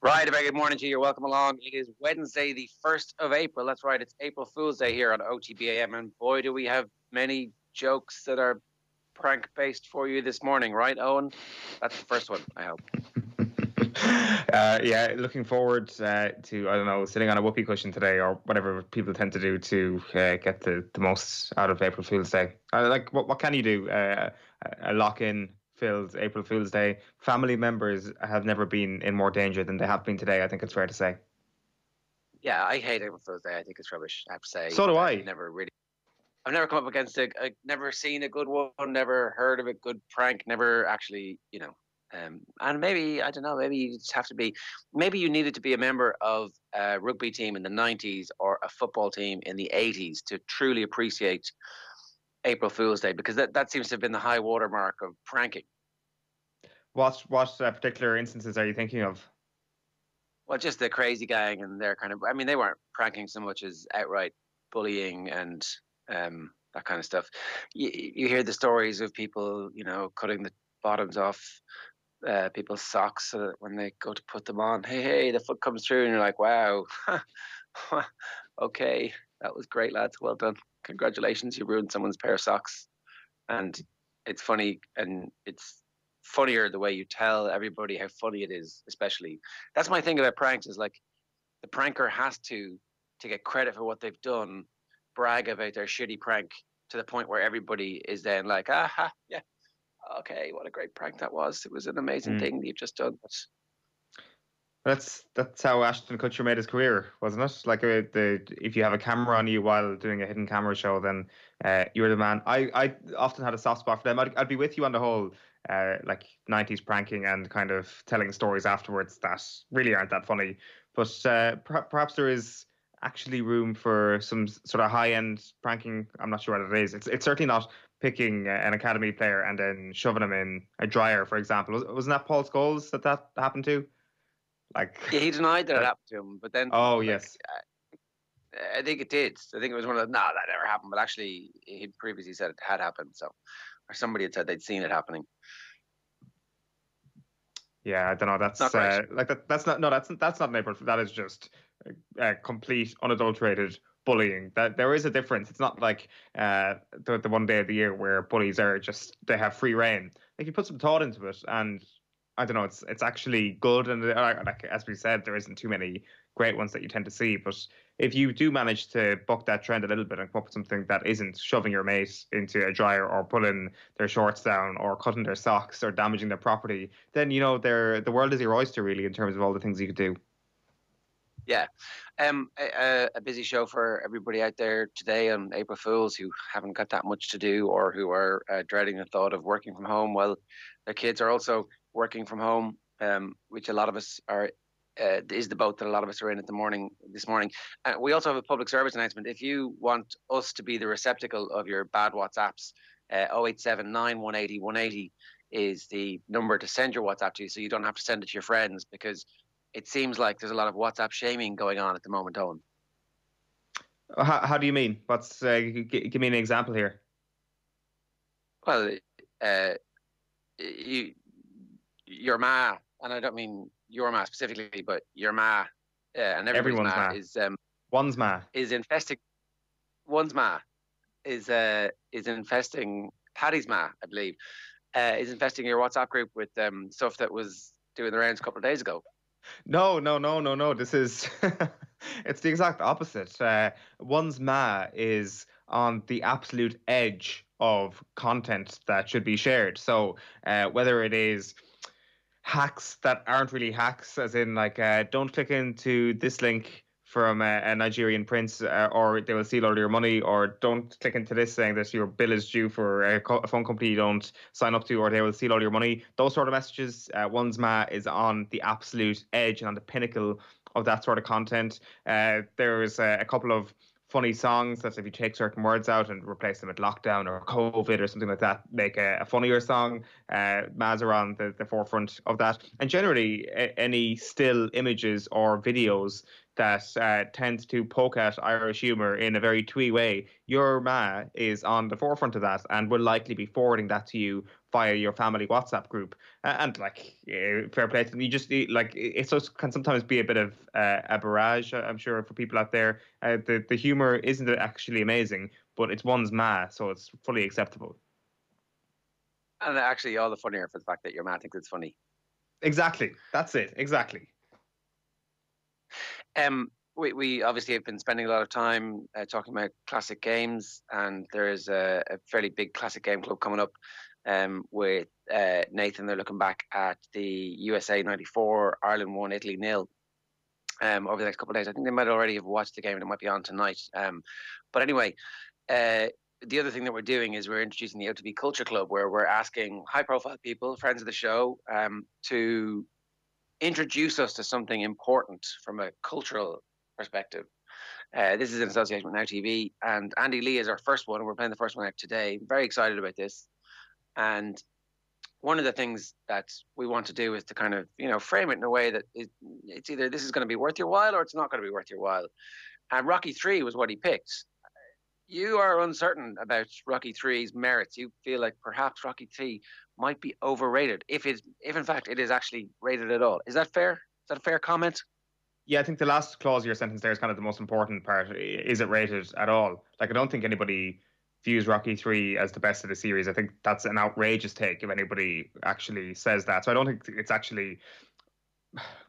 Right, a very good morning to you. You're welcome along. It is Wednesday, the 1st of April. That's right, it's April Fool's Day here on OTB AM. And boy, do we have many jokes that are prank-based for you this morning, right, Owen? That's the first one, I hope. Yeah, looking forward to, I don't know, sitting on a whoopee cushion today or whatever people tend to do to get the most out of April Fool's Day. What can you do? A lock-in filled April Fool's Day. Family members have never been in more danger than they have been today, I think it's fair to say. Yeah, I hate April Fool's Day. I think it's rubbish, I have to say. So do I. I've never come up against it. I've never seen a good one, never heard of a good prank, never actually, and maybe, I don't know, maybe you just have to be, maybe you needed to be a member of a rugby team in the 90s or a football team in the 80s to truly appreciate April Fool's Day, because that seems to have been the high watermark of pranking. What particular instances are you thinking of? Well, just the crazy gang and their kind of, I mean, they weren't pranking so much as outright bullying and that kind of stuff. You hear the stories of people, cutting the bottoms off people's socks so that when they go to put them on, hey, the foot comes through, and you're like, wow, okay, that was great, lads, well done, congratulations, you ruined someone's pair of socks. And it's funny, and it's funnier the way you tell everybody how funny it is. Especially, that's my thing about pranks, is like the pranker has to get credit for what they've done, brag about their shitty prank to the point where everybody is then like, aha, yeah, okay, what a great prank that was. It was an amazing thing that you've just done. That's how Ashton Kutcher made his career, wasn't it? Like if you have a camera on you while doing a hidden camera show, then you're the man. I often had a soft spot for them. I'd be with you on the whole like 90s pranking and kind of telling stories afterwards that really aren't that funny. But perhaps there is actually room for some sort of high-end pranking. I'm not sure what it is. It's certainly not picking an academy player and then shoving him in a dryer, for example. Wasn't that Paul Scholes that happened to? Yeah, he denied that it happened to him, but then yes, I think it did. I think it was one of the, that never happened, but actually he previously said it had happened. So, or somebody had said they'd seen it happening. Yeah, I don't know. That's not like that. That's not an April. That is just complete unadulterated bullying. That there is a difference. It's not like the one day of the year where bullies are just they have free reign. Like you put some thought into it, and I don't know. It's actually good, and like as we said, there isn't too many great ones that you tend to see. But if you do manage to buck that trend a little bit and come up with something that isn't shoving your mate into a dryer or pulling their shorts down or cutting their socks or damaging their property, then the world is your oyster, really, in terms of all the things you could do. Yeah. A busy show for everybody out there today on April Fools who haven't got that much to do or who are dreading the thought of working from home while their kids are also working from home, which a lot of us are, is the boat that a lot of us are in this morning. We also have a public service announcement. If you want us to be the receptacle of your bad WhatsApps, 0879 180 180 is the number to send your WhatsApp to, so you don't have to send it to your friends, because it seems like there's a lot of WhatsApp shaming going on at the moment, Owen. How do you mean? What's give me an example here? Well, your ma, and I don't mean your ma specifically, but your ma and everyone's ma is one's ma is infesting. One's ma is infesting Paddy's ma, I believe, is infesting your WhatsApp group with stuff that was doing the rounds a couple of days ago. No. This is it's the exact opposite. One's ma is on the absolute edge of content that should be shared. So whether it is hacks that aren't really hacks, as in like don't click into this link from a Nigerian prince or they will steal all your money, or don't click into this saying that your bill is due for a phone company you don't sign up to, or they will steal all your money. Those sort of messages, one's ma is on the absolute edge and on the pinnacle of that sort of content. There's a couple of funny songs that if you take certain words out and replace them with lockdown or COVID or something like that, make a funnier song. Maz are on the forefront of that. And generally, any still images or videos that tends to poke at Irish humour in a very twee way, your ma is on the forefront of that and will likely be forwarding that to you via your family WhatsApp group. And like, fair play to them. You just like it just can sometimes be a bit of a barrage. I'm sure for people out there, the humour isn't actually amazing, but it's one's ma, so it's fully acceptable. And actually, all the funnier for the fact that your man thinks it's funny. Exactly. That's it. Exactly. We obviously have been spending a lot of time talking about classic games, and there is a fairly big classic game club coming up with Nathan. They're looking back at the USA 94, Ireland 1, Italy 0 over the next couple of days. I think they might already have watched the game and it might be on tonight. But anyway, the other thing that we're doing is we're introducing the OTB Culture Club, where we're asking high-profile people, friends of the show, to introduce us to something important from a cultural perspective. This is in association with Now TV, and Andy Lee is our first one, and we're playing the first one out today. Very excited about this. And one of the things that we want to do is to kind of, frame it in a way that it's either this is going to be worth your while or it's not going to be worth your while. And Rocky 3 was what he picked. You are uncertain about Rocky 3's merits. You feel like perhaps Rocky 3 might be overrated, if in fact it is actually rated at all. Is that fair? Is that a fair comment? Yeah, I think the last clause of your sentence there is kind of the most important part. Is it rated at all? Like, I don't think anybody views Rocky 3 as the best of the series. I think that's an outrageous take if anybody actually says that. So I don't think it's actually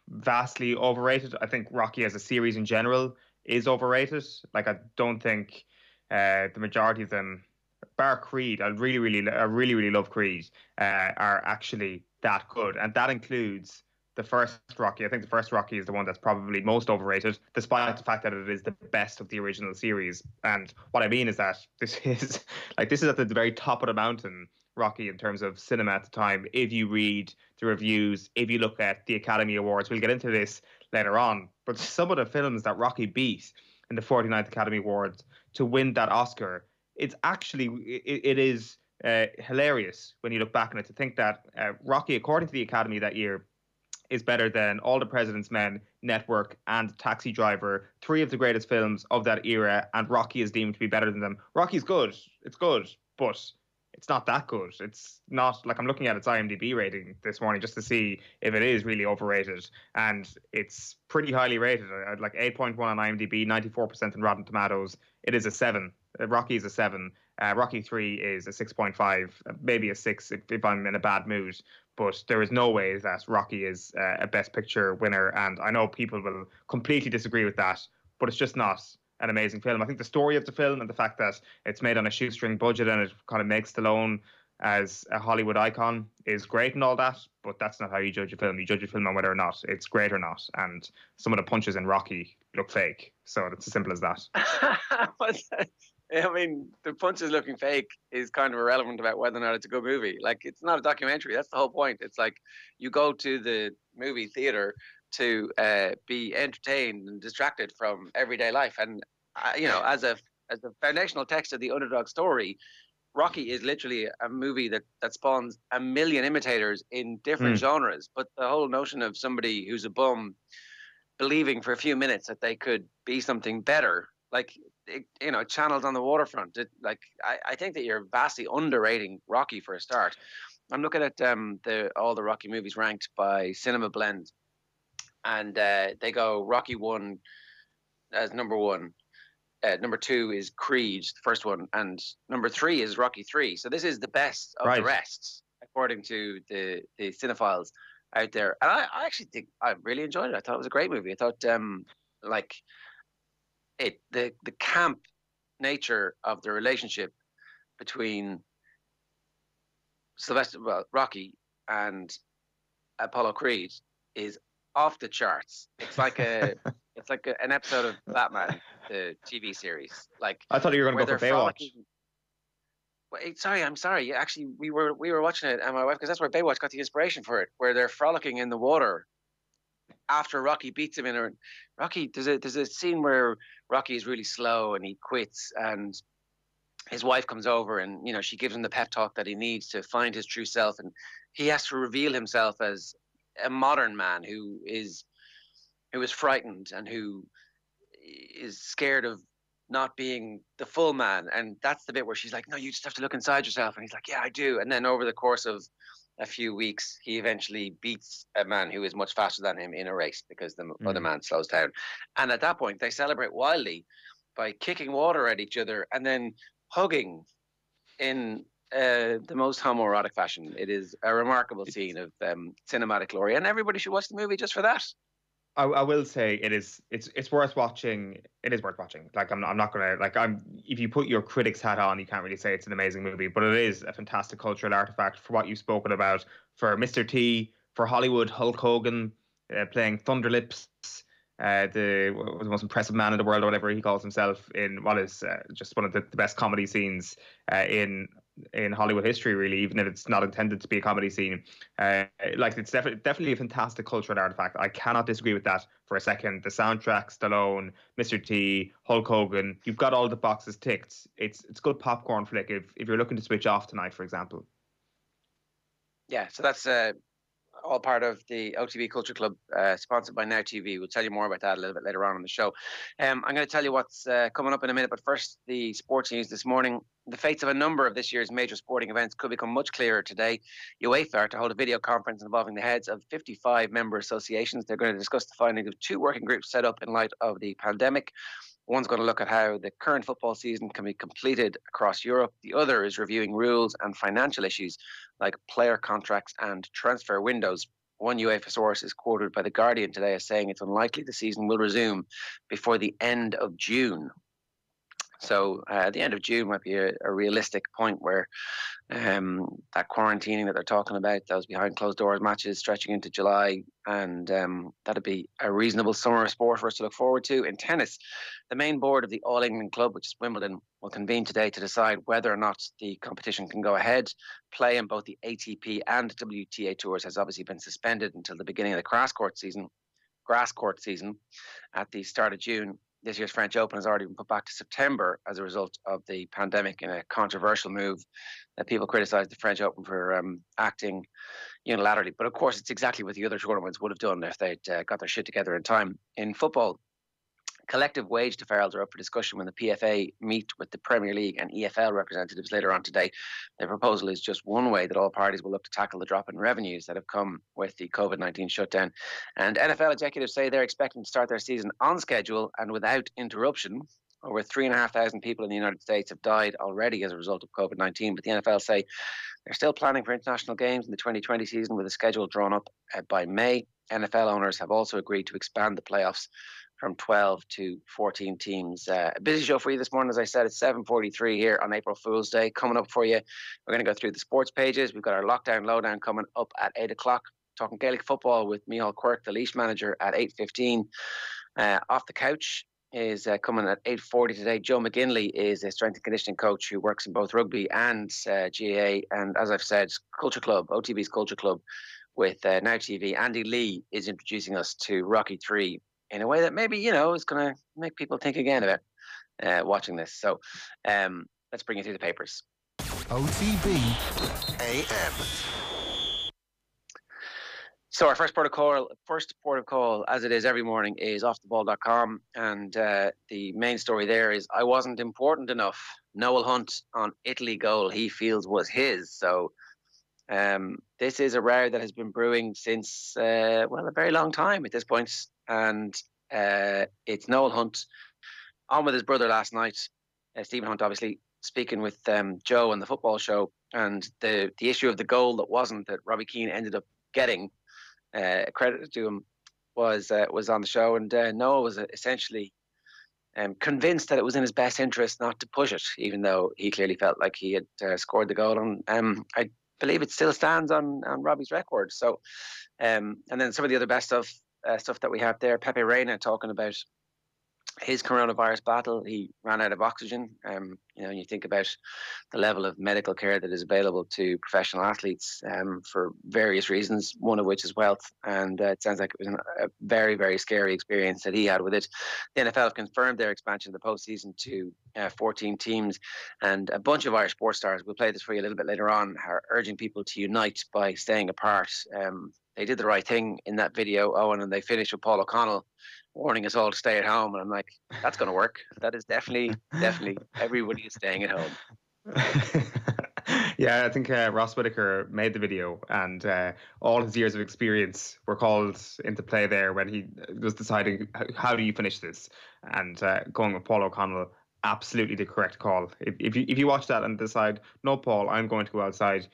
vastly overrated. I think Rocky as a series in general is overrated. Like, I don't think the majority of them, bar Creed, I really love Creed, are actually that good, and that includes the first Rocky. I think the first Rocky is the one that's probably most overrated, despite the fact that it is the best of the original series. And what I mean is that this is at the very top of the mountain, Rocky, in terms of cinema at the time. If you read the reviews, if you look at the Academy Awards, we'll get into this later on, but some of the films that Rocky beat in the 49th Academy Awards to win that Oscar, it's actually, it is hilarious when you look back on it to think that Rocky, according to the Academy that year, is better than All the President's Men, Network, and Taxi Driver, three of the greatest films of that era, and Rocky is deemed to be better than them. Rocky's good, it's good, but it's not that good. It's not like, I'm looking at its IMDb rating this morning just to see if it is really overrated, and it's pretty highly rated. I'd like 8.1 on IMDb, 94% on Rotten Tomatoes. It is a 7. Rocky is a 7. Rocky 3 is a 6.5, maybe a 6 if I'm in a bad mood. But there is no way that Rocky is a Best Picture winner, and I know people will completely disagree with that, but it's just not an amazing film. I think the story of the film and the fact that it's made on a shoestring budget and it kind of makes Stallone as a Hollywood icon is great and all that, but that's not how you judge a film. You judge a film on whether or not it's great or not, and some of the punches in Rocky look fake, so it's as simple as that. I mean, the punches looking fake is kind of irrelevant about whether or not it's a good movie. Like, it's not a documentary. That's the whole point. It's like you go to the movie theater to be entertained and distracted from everyday life. And as a foundational text of the underdog story, Rocky is literally a movie that spawns a million imitators in different genres. But the whole notion of somebody who's a bum believing for a few minutes that they could be something better, like, channels on the waterfront. I think that you're vastly underrating Rocky for a start. I'm looking at all the Rocky movies ranked by Cinema Blend, and they go Rocky 1 as number 1. Number 2 is Creed, the first one, and number 3 is Rocky 3. So this is the best of the rest, according to the cinephiles out there. And I actually think I really enjoyed it. I thought it was a great movie. I thought the camp nature of the relationship between Rocky and Apollo Creed is off the charts. It's like an episode of Batman, the TV series. Like, I thought you were going to go for Baywatch. I'm sorry. Actually, we were watching it, and my wife, because that's where Baywatch got the inspiration for it, where they're frolicking in the water after Rocky beats him in a Rocky. There's a scene where Rocky is really slow and he quits, and his wife comes over and she gives him the pep talk that he needs to find his true self, and he has to reveal himself as a modern man who is who is frightened and who is scared of not being the full man. And that's the bit where she's like, no, you just have to look inside yourself. And he's like, yeah, I do. And then over the course of a few weeks, he eventually beats a man who is much faster than him in a race because the other man slows down. And at that point, they celebrate wildly by kicking water at each other and then hugging in the most homoerotic fashion. It is a remarkable scene of cinematic glory, and everybody should watch the movie just for that. I will say it's worth watching. It is worth watching. Like I'm not gonna like I'm if you put your critic's hat on, you can't really say it's an amazing movie, but it is a fantastic cultural artifact for what you've spoken about, for Mr. T, for Hollywood, Hulk Hogan playing Thunderlips, the most impressive man in the world or whatever he calls himself in what is just one of the best comedy scenes in Hollywood history, really, even if it's not intended to be a comedy scene. Like it's definitely a fantastic cultural artifact. I cannot disagree with that for a second. The soundtrack, Stallone, Mr. T, Hulk Hogan, you've got all the boxes ticked. It's good popcorn flick if you're looking to switch off tonight, for example. Yeah, so that's all part of the OTB Culture Club, sponsored by Now TV. We'll tell you more about that a little bit later on in the show. I'm going to tell you what's coming up in a minute, but first, the sports news this morning. The fates of a number of this year's major sporting events could become much clearer today. UEFA are to hold a video conference involving the heads of 55 member associations. They're going to discuss the findings of 2 working groups set up in light of the pandemic. One's going to look at how the current football season can be completed across Europe. The other is reviewing rules and financial issues like player contracts and transfer windows. One UEFA source is quoted by The Guardian today as saying it's unlikely the season will resume before the end of June. So the end of June might be a realistic point where that quarantining that they're talking about, those behind closed doors matches stretching into July, and that'd be a reasonable summer of sport for us to look forward to. In tennis, the main board of the All England Club, which is Wimbledon, will convene today to decide whether or not the competition can go ahead. Play in both the ATP and WTA tours has obviously been suspended until the beginning of the grass court season at the start of June. This year's French Open has already been put back to September as a result of the pandemic, in a controversial move that people criticised the French Open for acting unilaterally. But of course, it's exactly what the other tournaments would have done if they'd got their shit together in time. In football, collective wage deferrals are up for discussion when the PFA meet with the Premier League and EFL representatives later on today. The proposal is just one way that all parties will look to tackle the drop in revenues that have come with the COVID-19 shutdown. And NFL executives say they're expecting to start their season on schedule and without interruption. Over 3,500 people in the United States have died already as a result of COVID-19, but the NFL say they're still planning for international games in the 2020 season with a schedule drawn up by May. NFL owners have also agreed to expand the playoffs from 12 to 14 teams. A busy show for you this morning. As I said, it's 7:43 here on April Fool's Day. Coming up for you, we're going to go through the sports pages. We've got our lockdown lowdown coming up at 8 o'clock. Talking Gaelic football with Micheál Quirk, the Ligt manager, at 8:15. Off the couch is coming at 8:40 today. Joe McGinley is a strength and conditioning coach who works in both rugby and GAA. And as I've said, Culture Club, OTB's Culture Club with Now TV. Andy Lee is introducing us to Rocky 3 in a way that maybe, is going to make people think again about watching this. So let's bring you through the papers. OTB AM. So our first port of call, as it is every morning, is offtheball.com. And the main story there is, I wasn't important enough. Noel Hunt on Italy goal he feels was his. So this is a row that has been brewing since, a very long time at this point. And it's Noel Hunt on with his brother last night. Stephen Hunt, obviously, speaking with Joe on the football show. And the issue of the goal that Robbie Keane ended up getting, credited to him, was on the show. And Noel was essentially convinced that it was in his best interest not to push it, even though he clearly felt like he had scored the goal. And I believe it still stands on Robbie's record. So, and then some of the other best stuff that we have there. Pepe Reina talking about his coronavirus battle. He ran out of oxygen. You think about the level of medical care that is available to professional athletes for various reasons, one of which is wealth. And it sounds like it was a very, very scary experience that he had with it. The NFL have confirmed their expansion of the postseason to 14 teams, and a bunch of Irish sports stars, we'll play this for you a little bit later on, are urging people to unite by staying apart. they did the right thing in that video, Owen, and they finished with Paul O'Connell warning us all to stay at home. And I'm like, that's going to work. That is definitely everybody is staying at home. Yeah, I think Ross Whitaker made the video, and all his years of experience were called into play there when he was deciding how do you finish this, and going with Paul O'Connell, absolutely the correct call. If you watch that and decide, no, Paul, I'm going to go outside,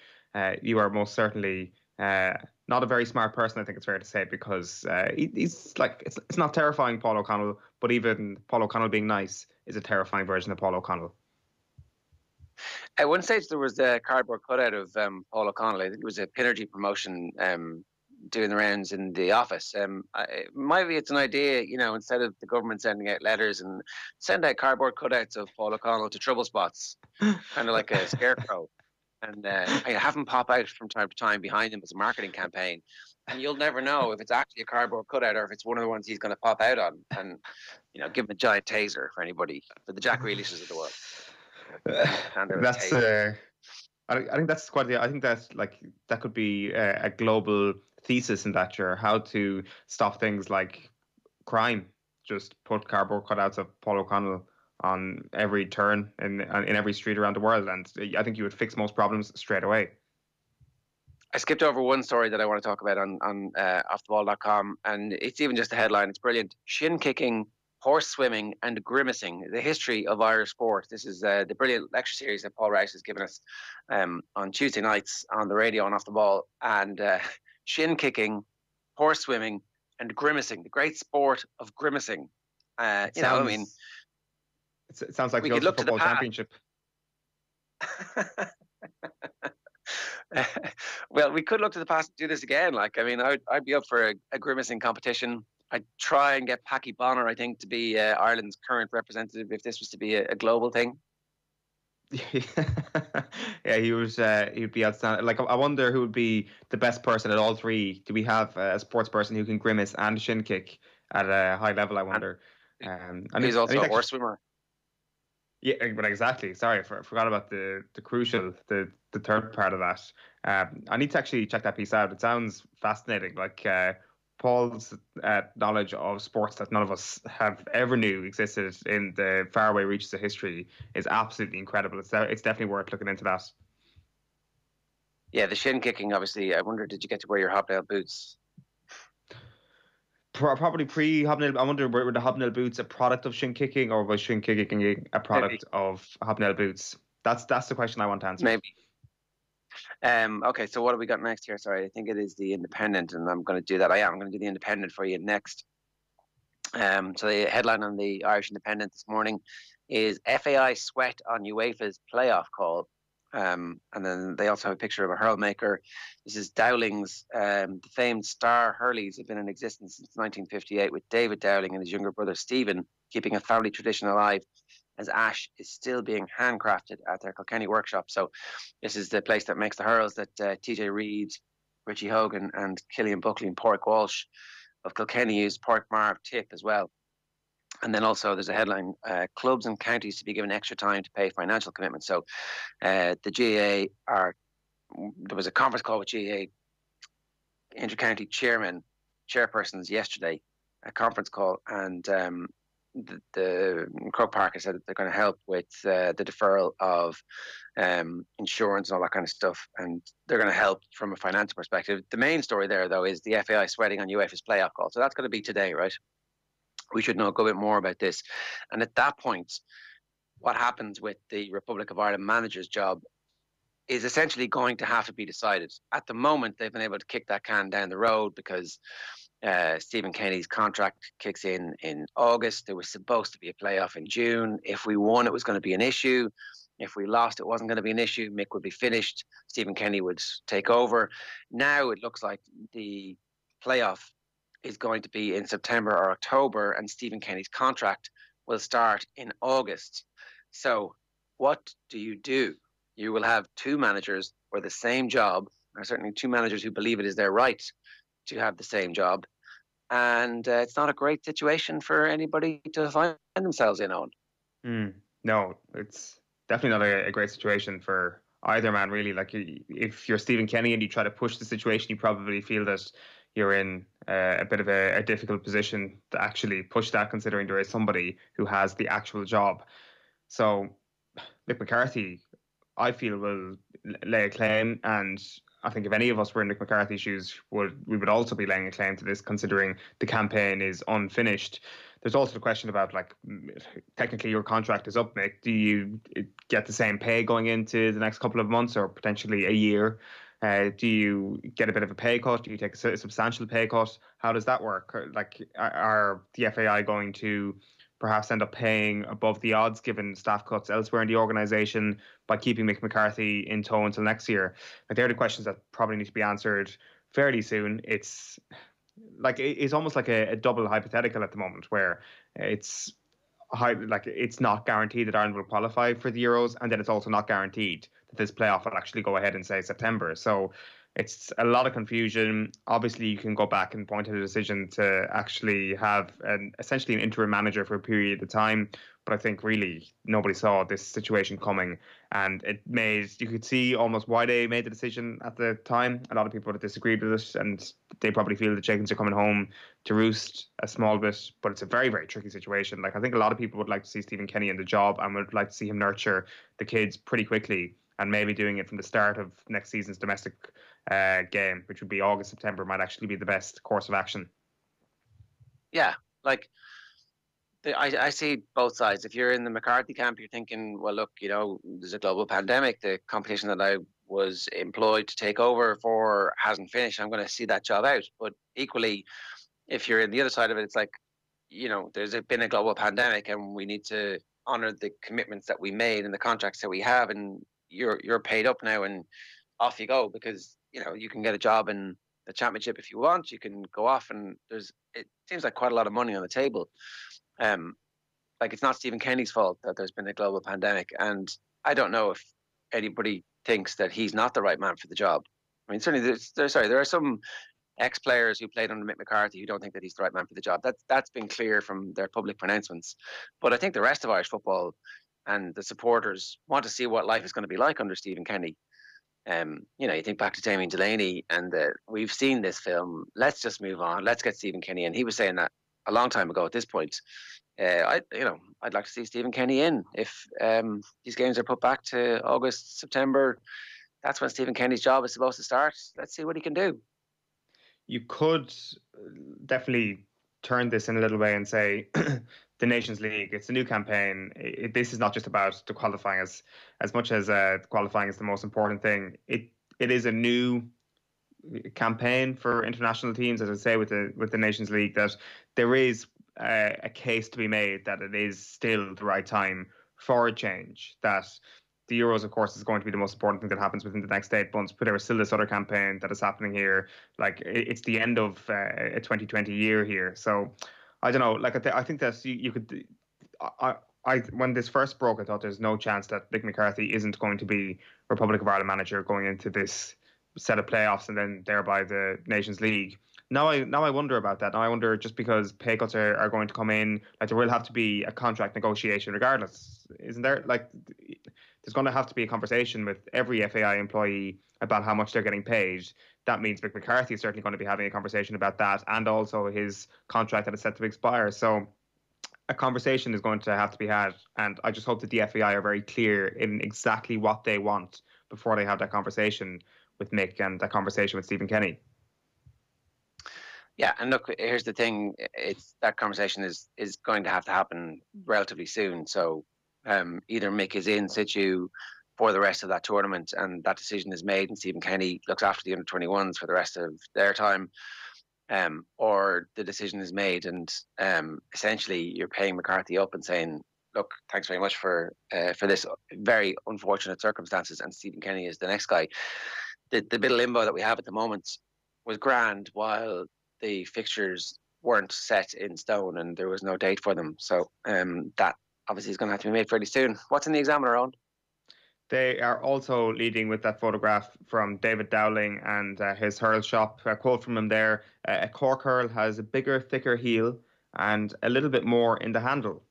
you are most certainly not a very smart person. I think it's fair to say, because he's like, it's not terrifying, Paul O'Connell, but even Paul O'Connell being nice is a terrifying version of Paul O'Connell. At one stage, there was a cardboard cutout of Paul O'Connell. I think it was a Pinergy promotion doing the rounds in the office. Maybe it's an idea, instead of the government sending out letters, and send out cardboard cutouts of Paul O'Connell to trouble spots, kind of like a scarecrow, and have him pop out from time to time behind him as a marketing campaign. And you'll never know if it's actually a cardboard cutout or if it's one of the ones he's going to pop out on, and give him a giant taser for the Jack Grealishes of the world. That's I think that's quite. I think that's that could be a global thesis in that year. How to stop things like crime. Just put cardboard cutouts of Paul O'Connell on every turn in every street around the world, and I think you would fix most problems straight away. I skipped over one story that I want to talk about on offtheball.com, and it's even just a headline. It's brilliant. Shin kicking, horse swimming, and grimacing: the history of Irish sport. This is the brilliant lecture series that Paul Rice has given us on Tuesday nights on the radio on Off the Ball. And shin kicking, horse swimming, and grimacing: the great sport of grimacing. It sounds like the Ulster Football Championship. Well, we could look to the past and do this again. I'd be up for a grimacing competition. I'd try and get Packy Bonner, I think, to be Ireland's current representative if this was to be a global thing. Yeah, he'd be outstanding. I wonder who would be the best person at all three. Do we have a sports person who can grimace and shin kick at a high level? I wonder. And he's also a horse swimmer. Yeah, but exactly. Sorry, I forgot about the crucial, the third part of that. I need to actually check that piece out. It sounds fascinating. Paul's knowledge of sports that none of us have ever knew existed in the faraway reaches of history is absolutely incredible. It's definitely worth looking into that. Yeah, the shin kicking, obviously. I wonder, did you get to wear your hobnail boots? Probably pre-hobnail. I wonder, were the hobnail boots a product of shin kicking, or was shin kicking a product of hobnail boots? That's the question I want to answer. Maybe. Okay, so what have we got next here? Sorry, I think it is the Independent, and I'm going to do that. I'm going to do the Independent for you next. So the headline on the Irish Independent this morning is FAI sweat on UEFA's playoff call. And then they also have a picture of a hurl maker. This is Dowling's, the famed star hurleys have been in existence since 1958, with David Dowling and his younger brother Stephen keeping a family tradition alive, as ash is still being handcrafted at their Kilkenny workshop. So this is the place that makes the hurls that TJ Reid, Richie Hogan and Killian Buckley and Porrick Walsh of Kilkenny use. Porrick Marv tip as well. And then also there's a headline, clubs and counties to be given extra time to pay financial commitments. So the GAA there was a conference call with GAA inter-county chairpersons yesterday, a conference call, and the Croke Park has said that they're going to help with the deferral of insurance and all that kind of stuff, and they're going to help from a financial perspective. The main story there, though, is the FAI sweating on UEFA's playoff call. So that's going to be today, right? We should know a bit more about this. And at that point, what happens with the Republic of Ireland manager's job is essentially going to have to be decided. At the moment, they've been able to kick that can down the road because Stephen Kenny's contract kicks in August. There was supposed to be a playoff in June. If we won, it was going to be an issue. If we lost, it wasn't going to be an issue. Mick would be finished. Stephen Kenny would take over. Now it looks like the playoff is going to be in September or October, and Stephen Kenny's contract will start in August. So what do? You will have two managers for the same job, or certainly two managers who believe it is their right to have the same job. And it's not a great situation for anybody to find themselves in on. No, it's definitely not a great situation for either man, really. Like, if you're Stephen Kenny and you try to push the situation, you probably feel that you're in a bit of a difficult position to actually push that, considering there is somebody who has the actual job. So Mick McCarthy, I feel, will lay a claim, and I think if any of us were in Mick McCarthy's shoes, we would also be laying a claim to this, considering the campaign is unfinished. There's also the question about, like, technically your contract is up, Mick. Do you get the same pay going into the next couple of months or potentially a year? Do you get a bit of a pay cut? Do you take a substantial pay cut? How does that work? Like, are the FAI going to perhaps end up paying above the odds given staff cuts elsewhere in the organisation by keeping Mick McCarthy in tow until next year? Like, they're the questions that probably need to be answered fairly soon. It's almost like a double hypothetical at the moment, where it's it's not guaranteed that Ireland will qualify for the Euros, and then it's also not guaranteed that this playoff will actually go ahead in, say, September. So it's a lot of confusion. Obviously, you can go back and point to the decision to actually have essentially an interim manager for a period of time. But I think really nobody saw this situation coming, and you could see almost why they made the decision at the time. A lot of people would have disagreed with it, and they probably feel the chickens are coming home to roost a small bit. But it's a very, very tricky situation. Like, I think a lot of people would like to see Stephen Kenny in the job and would like to see him nurture the kids pretty quickly, and maybe doing it from the start of next season's domestic game, which would be August, September, might actually be the best course of action. Yeah, like, I see both sides. If you're in the McCarthy camp, you're thinking, well, look, there's a global pandemic. The competition that I was employed to take over for hasn't finished. I'm going to see that job out. But equally, if you're in the other side of it, it's like, there's been a global pandemic and we need to honor the commitments that we made and the contracts that we have. And you're paid up now and off you go, because, you can get a job in the championship if you want. You can go off, and it seems like quite a lot of money on the table. Like, it's not Stephen Kenny's fault that there's been a global pandemic, and I don't know if anybody thinks that he's not the right man for the job. I mean, certainly there are some ex-players who played under Mick McCarthy who don't think that he's the right man for the job. That's been clear from their public pronouncements. But I think the rest of Irish football and the supporters want to see what life is going to be like under Stephen Kenny. You think back to Damien Delaney, and we've seen this film. Let's just move on. Let's get Stephen Kenny in. He was saying that a long time ago at this point. I'd like to see Stephen Kenny in. If these games are put back to August, September, that's when Stephen Kenny's job is supposed to start. Let's see what he can do. You could definitely turn this in a little way and say the Nations League, it's a new campaign. This is not just about the qualifying as much as qualifying is the most important thing. It is a new campaign for international teams, as I say, with the Nations League, that there is a case to be made that it is still the right time for a change, that the Euros, of course, is going to be the most important thing that happens within the next 8 months, but there is still this other campaign that is happening here. Like, it's the end of a 2020 year here. So I don't know, like, I think that you could, when this first broke, I thought there's no chance that Mick McCarthy isn't going to be Republic of Ireland manager going into this set of playoffs and then thereby the Nations League. Now I wonder about that. Now I wonder, just because pay cuts are going to come in, like, there will have to be a contract negotiation regardless, isn't there? Like, there's going to have to be a conversation with every FAI employee about how much they're getting paid. That means Mick McCarthy is certainly going to be having a conversation about that, and also his contract that is set to expire. So a conversation is going to have to be had, and I just hope that the FAI are very clear in exactly what they want before they have that conversation with Mick and that conversation with Stephen Kenny. Yeah, and look, here's the thing: it's that conversation is going to have to happen relatively soon. So either Mick is in situ for the rest of that tournament, and that decision is made, and Stephen Kenny looks after the under-21s for the rest of their time, or the decision is made, and essentially you're paying McCarthy up and saying, "Look, thanks very much for this very unfortunate circumstances," and Stephen Kenny is the next guy. The bit of limbo that we have at the moment was grand while the fixtures weren't set in stone and there was no date for them. So that obviously is going to have to be made fairly soon. What's in the Examiner, on? They are also leading with that photograph from David Dowling and his hurl shop. A quote from him there: "A cork hurl has a bigger, thicker heel and a little bit more in the handle."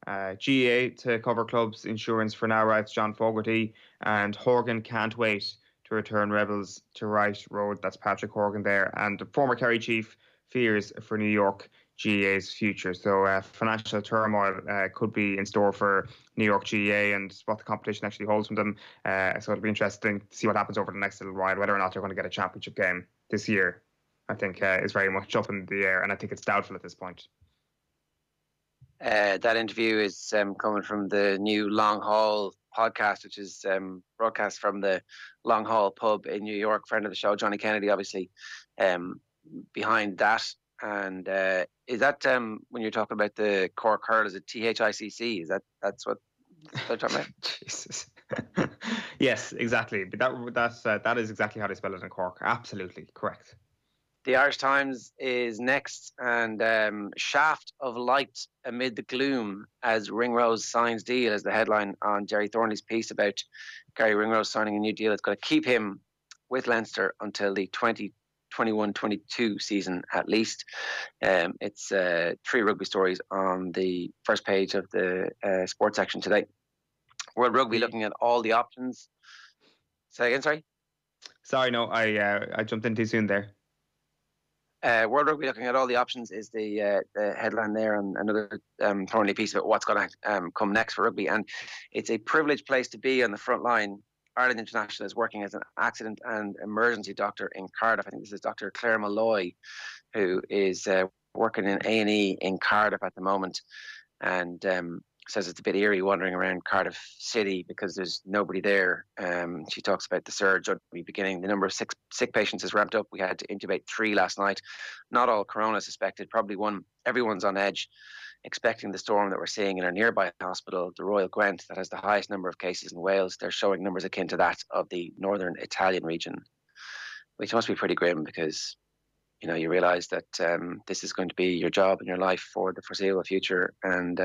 GAA to cover clubs insurance for now, writes John Fogarty, and Horgan can't wait to return Rebels to right road. That's Patrick Horgan there. And the former Kerry chief fears for New York GAA's future. So financial turmoil could be in store for New York GAA and what the competition actually holds from them. So it'll be interesting to see what happens over the next little while, whether or not they're going to get a championship game this year. I think is very much up in the air, and I think it's doubtful at this point. That interview is coming from the new Long Haul podcast, which is broadcast from the Long Haul pub in New York. Friend of the show, Johnny Kennedy, obviously behind that. And is that when you're talking about the Cork Hurl, is it THICC? That's what they're talking about? Jesus. Yes, exactly. But that is exactly how they spell it in Cork. Absolutely correct. The Irish Times is next, and shaft of light amid the gloom as Ringrose signs deal is the headline on Jerry Thornley's piece about Gary Ringrose signing a new deal that's going to keep him with Leinster until the 2021-22 season at least. It's 3 rugby stories on the first page of the sports section today. World Rugby looking at all the options. Say again, sorry? Sorry, no, I jumped in too soon there. World Rugby looking at all the options is the headline there, and another Thornley piece about what's going to come next for rugby. And it's a privileged place to be on the front line. Ireland International is working as an accident and emergency doctor in Cardiff. I think this is Dr. Claire Malloy, who is working in A&E in Cardiff at the moment, and says it's a bit eerie wandering around Cardiff City because there's nobody there. She talks about the surge at the beginning. The number of sick patients has ramped up. We had to intubate 3 last night. Not all corona suspected, probably one. Everyone's on edge, expecting the storm that we're seeing in our nearby hospital, the Royal Gwent, that has the highest number of cases in Wales. They're showing numbers akin to that of the northern Italian region, which must be pretty grim because, you know, you realise that this is going to be your job and your life for the foreseeable future. And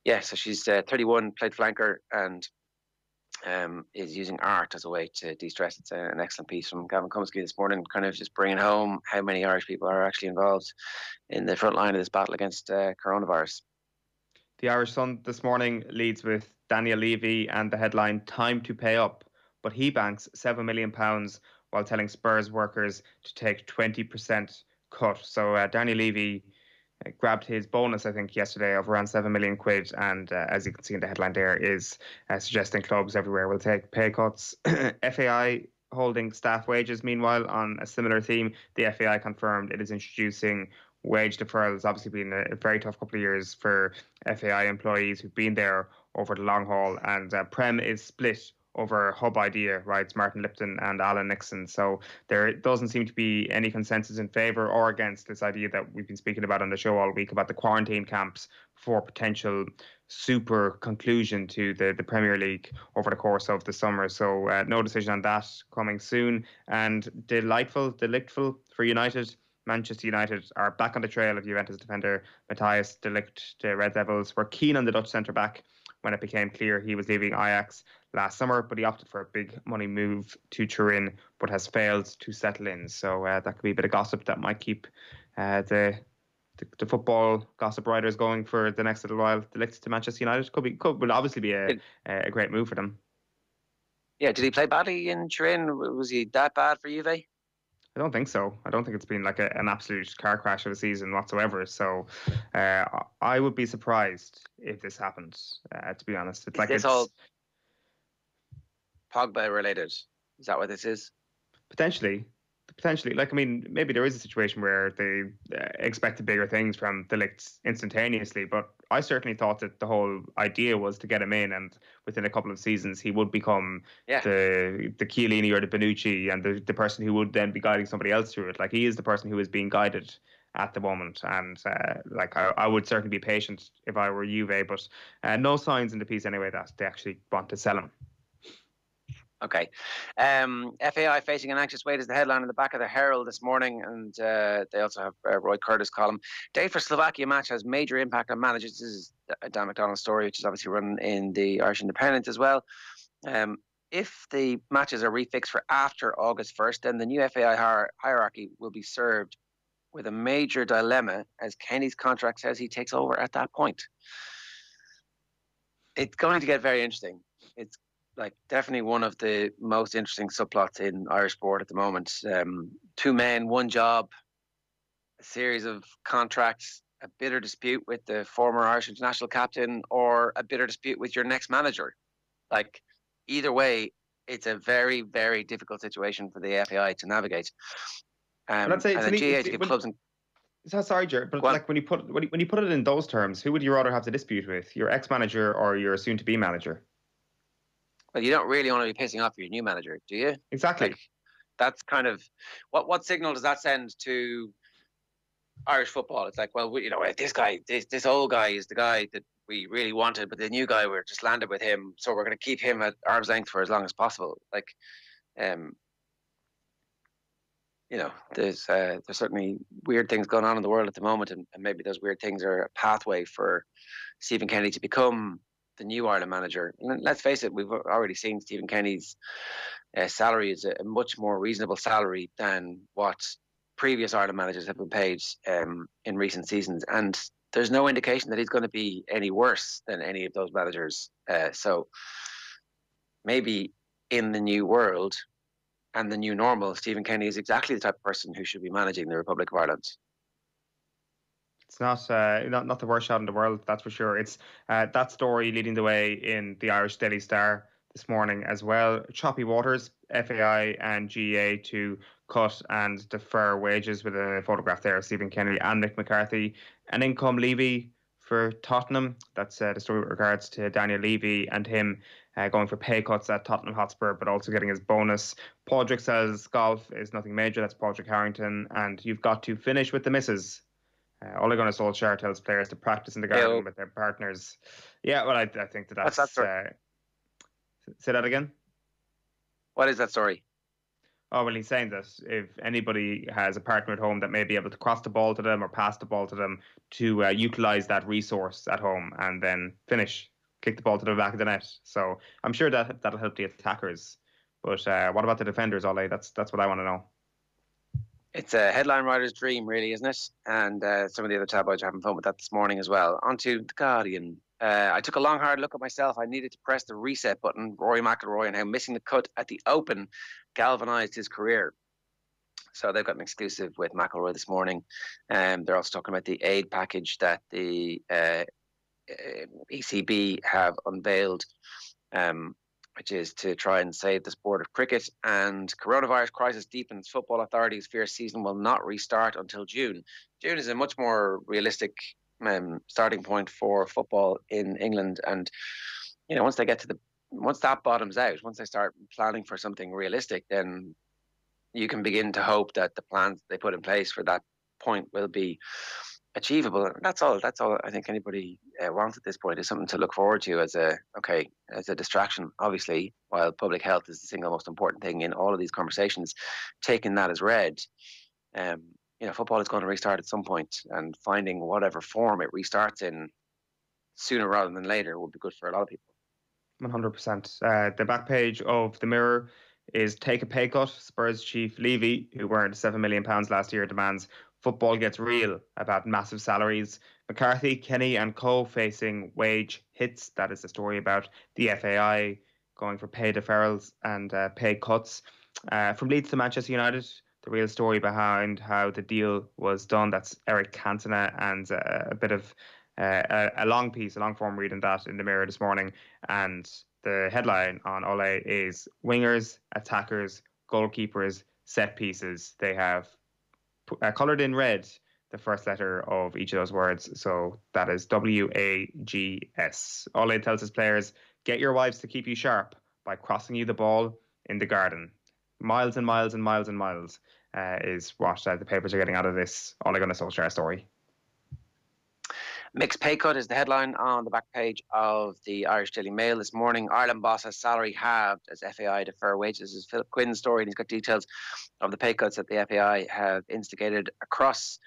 so she's 31, played flanker, and is using art as a way to de-stress. It's an excellent piece from Gavin Cumsky this morning, kind of just bringing home how many Irish people are actually involved in the front line of this battle against coronavirus. The Irish Sun this morning leads with Daniel Levy and the headline, "Time to pay up," but he banks £7 million while telling Spurs workers to take 20% cut. So Daniel Levy grabbed his bonus, I think, yesterday of around £7 million, and as you can see in the headline there, is suggesting clubs everywhere will take pay cuts. FAI holding staff wages. Meanwhile, on a similar theme, the FAI confirmed it is introducing wage deferral. It's obviously been a very tough couple of years for FAI employees who've been there over the long haul, and Prem is split over hub idea, writes Martin Lipton and Alan Nixon. So there doesn't seem to be any consensus in favour or against this idea that we've been speaking about on the show all week about the quarantine camps for potential super conclusion to the Premier League over the course of the summer. So no decision on that coming soon. And delightful for United. Manchester United are back on the trail of Juventus defender Matthias de Ligt. The Red Devils were keen on the Dutch centre-back when it became clear he was leaving Ajax last summer, but he opted for a big money move to Turin, but has failed to settle in. So that could be a bit of gossip that might keep the football gossip writers going for the next little while. The Ligt to Manchester United will obviously be a great move for them. Yeah, did he play badly in Turin? Was he that bad for Juve? I don't think so. I don't think it's been like an absolute car crash of a season whatsoever. So I would be surprised if this happens, to be honest. It's like all Pogba related. Is that what this is? Potentially. Like, I mean, maybe there is a situation where they expected bigger things from the Ligt instantaneously, but I certainly thought that the whole idea was to get him in, and within a couple of seasons he would become the Chiellini or the Bonucci, and the person who would then be guiding somebody else through it. Like, he is the person who is being guided at the moment, and I would certainly be patient if I were Juve, but no signs in the piece anyway that they actually want to sell him. Okay. FAI facing an anxious wait is the headline in the back of the Herald this morning, and they also have Roy Curtis column. Day for Slovakia match has major impact on managers. This is a Dan McDonald story, which is obviously run in the Irish Independent as well. If the matches are refixed for after August 1st, then the new FAI hierarchy will be served with a major dilemma, as Kenny's contract says he takes over at that point. It's going to get very interesting. It's like definitely one of the most interesting subplots in Irish sport at the moment. 2 men, 1 job, a series of contracts, a bitter dispute with the former Irish international captain, or a bitter dispute with your next manager. Like, either way, it's a very, very difficult situation for the FAI to navigate. Let's say and the GAA to give clubs and sorry, Jared, but like when you put it in those terms, who would you rather have to dispute with, your ex-manager or your soon-to-be manager? Well, you don't really want to be pissing off your new manager, do you? Exactly. Like, that's kind of what signal does that send to Irish football? It's like, well, this guy, this old guy is the guy that we really wanted, but the new guy, we're just landed with him, so we're going to keep him at arm's length for as long as possible. Like, there's certainly weird things going on in the world at the moment, and maybe those weird things are a pathway for Stephen Kenny to become the new Ireland manager. And let's face it, we've already seen Stephen Kenny's salary is a much more reasonable salary than what previous Ireland managers have been paid in recent seasons, and there's no indication that he's going to be any worse than any of those managers. So maybe in the new world and the new normal, Stephen Kenny is exactly the type of person who should be managing the Republic of Ireland. It's not the worst shot in the world, that's for sure. It's that story leading the way in the Irish Daily Star this morning as well. Choppy waters, FAI and GAA to cut and defer wages, with a photograph there of Stephen Kenny and Mick McCarthy. An income levy for Tottenham. That's the story with regards to Daniel Levy and him going for pay cuts at Tottenham Hotspur, but also getting his bonus. Padraig says golf is nothing major. That's Padraig Harrington. And you've got to finish with the misses. Ole Gunnar Solskjaer tells players to practice in the garden with their partners. Yeah, well, I think that's... What's that story? Say that again? What is that story? Oh, well, he's saying that if anybody has a partner at home that may be able to cross the ball to them or pass the ball to them, to utilise that resource at home and then kick the ball to the back of the net. So I'm sure that'll help the attackers. But what about the defenders, Ole? That's what I want to know. It's a headline writer's dream, really, isn't it? And some of the other tabloids are having fun with that this morning as well. On to The Guardian. I took a long, hard look at myself. I needed to press the reset button. Rory McIlroy, and how missing the cut at the Open galvanised his career. So they've got an exclusive with McIlroy this morning. They're also talking about the aid package that the ECB have unveiled, which is to try and save the sport of cricket. And coronavirus crisis deepens. Football authorities fear season will not restart until June. June is a much more realistic starting point for football in England. And once that bottoms out, once they start planning for something realistic, then you can begin to hope that the plans they put in place for that point will be achievable. And that's all I think anybody wants at this point, is something to look forward to as a distraction. Obviously, while public health is the single most important thing in all of these conversations, taking that as read, football is going to restart at some point, and finding whatever form it restarts in sooner rather than later would be good for a lot of people. 100%. The back page of the Mirror is take a pay cut. Spurs chief Levy, who earned £7 million last year, demands football gets real about massive salaries. McCarthy, Kenny and co facing wage hits. That is the story about the FAI going for pay deferrals and pay cuts. From Leeds to Manchester United, the real story behind how the deal was done. That's Eric Cantona, and a bit of a long form reading that in the Mirror this morning. And the headline on Ole is wingers, attackers, goalkeepers, set pieces. They have coloured in red the first letter of each of those words. So that is WAGS. Ole tells his players, get your wives to keep you sharp by crossing you the ball in the garden. Miles and miles and miles and miles is what the papers are getting out of this Ole Gunnar Solskjaer story. Mixed pay cut is the headline on the back page of the Irish Daily Mail this morning. Ireland boss has salary halved as FAI defer wages. This is Philip Quinn's story, and he's got details of the pay cuts that the FAI have instigated across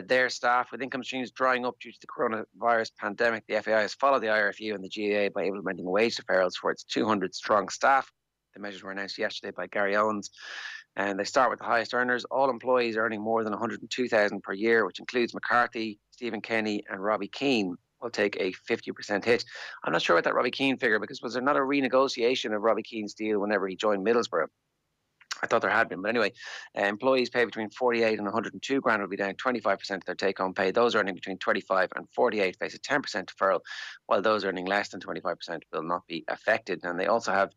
their staff. With income streams drying up due to the coronavirus pandemic, the FAI has followed the IRFU and the GAA by implementing wage deferrals for its 200-strong staff. The measures were announced yesterday by Gary Owens, And they start with the highest earners. All employees earning more than 102,000 per year, which includes McCarthy, Stephen Kenny, and Robbie Keane, will take a 50% hit. I'm not sure about that Robbie Keane figure, because was there not a renegotiation of Robbie Keane's deal whenever he joined Middlesbrough? I thought there had been, but anyway, employees pay between 48 and 102 grand will be down 25% of their take-home pay. Those earning between 25 and 48 face a 10% deferral, while those earning less than 25% will not be affected. And they also have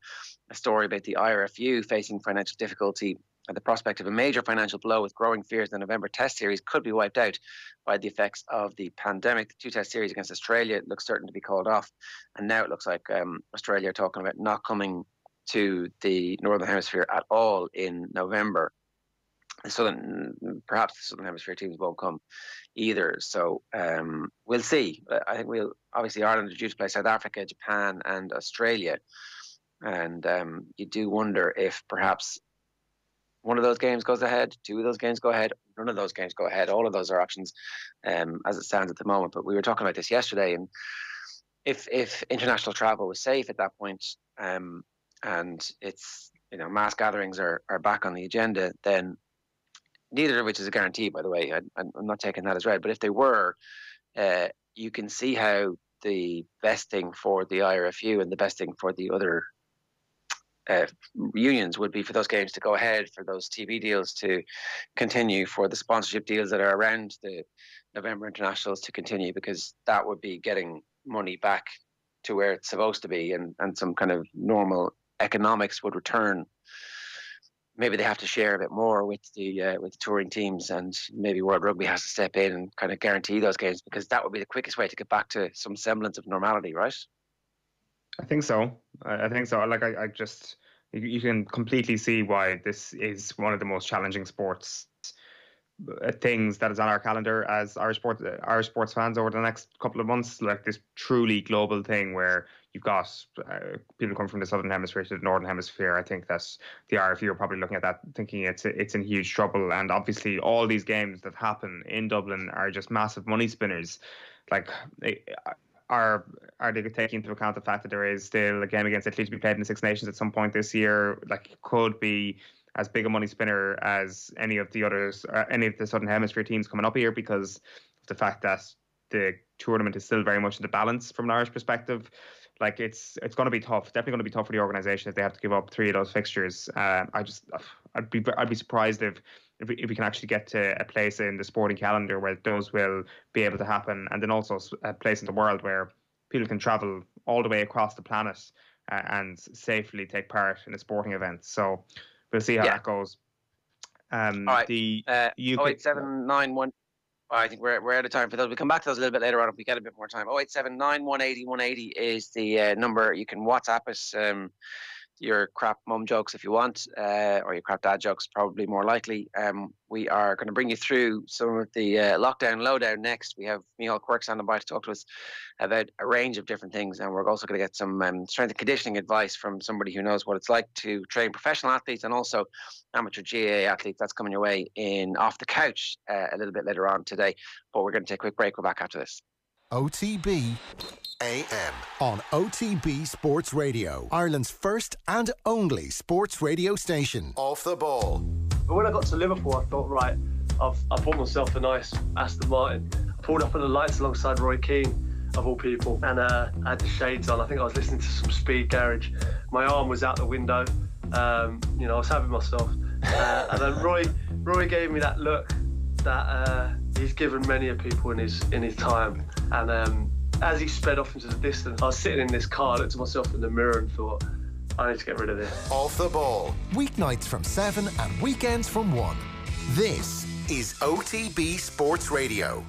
a story about the IRFU facing financial difficulty and the prospect of a major financial blow, with growing fears the November Test series could be wiped out by the effects of the pandemic. The 2 Test series against Australia looks certain to be called off, and now it looks like Australia are talking about not coming to the Northern Hemisphere at all in November. Perhaps the Southern Hemisphere teams won't come either. So we'll see. I think obviously Ireland are due to play South Africa, Japan, and Australia, and you do wonder if perhaps one of those games goes ahead, 2 of those games go ahead, none of those games go ahead. All of those are options as it stands at the moment. But we were talking about this yesterday, and if international travel was safe at that point, and it's, mass gatherings are back on the agenda, then neither of which is a guarantee, by the way. I'm not taking that as read, but if they were, you can see how the best thing for the IRFU and the best thing for the other unions would be for those games to go ahead, for those TV deals to continue, for the sponsorship deals that are around the November internationals to continue, because that would be getting money back to where it's supposed to be, and some kind of normal economics would return. Maybe they have to share a bit more with the touring teams, and maybe World Rugby has to step in and kind of guarantee those games, because that would be the quickest way to get back to some semblance of normality, right? I think so. I think so. Like, I just, you can completely see why this is one of the most challenging sports things that is on our calendar as Irish sports fans over the next couple of months. Like, this truly global thing where you've got people come from the Southern Hemisphere to the Northern Hemisphere. I think that the RFU are probably looking at that, thinking it's in huge trouble. And obviously, all these games that happen in Dublin are just massive money spinners. Like, are they taking into account the fact that there is still a game against Italy to be played in the Six Nations at some point this year? Like, it could be as big a money spinner as any of the others, any of the Southern Hemisphere teams coming up here, because of the fact that the tournament is still very much in the balance from an Irish perspective. Like, it's going to be tough. Definitely going to be tough for the organisation if they have to give up 3 of those fixtures. I'd be surprised if we can actually get to a place in the sporting calendar where those will be able to happen, and then also a place in the world where people can travel all the way across the planet and safely take part in a sporting event. So we'll see how that goes. All right. The UK 08791. I think we're out of time for those. We'll come back to those a little bit later on if we get a bit more time. 0879180 180 is the number. You can WhatsApp us your crap mum jokes if you want, or your crap dad jokes, probably more likely. We are going to bring you through some of the lockdown lowdown next. We have Micheál Quirke on by to talk to us about a range of different things, and we're also going to get some strength and conditioning advice from somebody who knows what it's like to train professional athletes and also amateur GAA athletes. That's coming your way in Off the Couch a little bit later on today, but we're going to take a quick break. We're back after this. OTB AM on OTB Sports Radio, Ireland's first and only sports radio station. Off the ball. But when I got to Liverpool, I thought, right, I've bought myself a nice Aston Martin. I pulled up on the lights alongside Roy Keane, of all people, and I had the shades on. I think I was listening to some Speed Garage. My arm was out the window. I was having myself. And then Roy gave me that look that he's given many a people in his time. And as he sped off into the distance, I was sitting in this car, I looked at myself in the mirror and thought, I need to get rid of this. Off the ball. Weeknights from 7 and weekends from 1. This is OTB Sports Radio.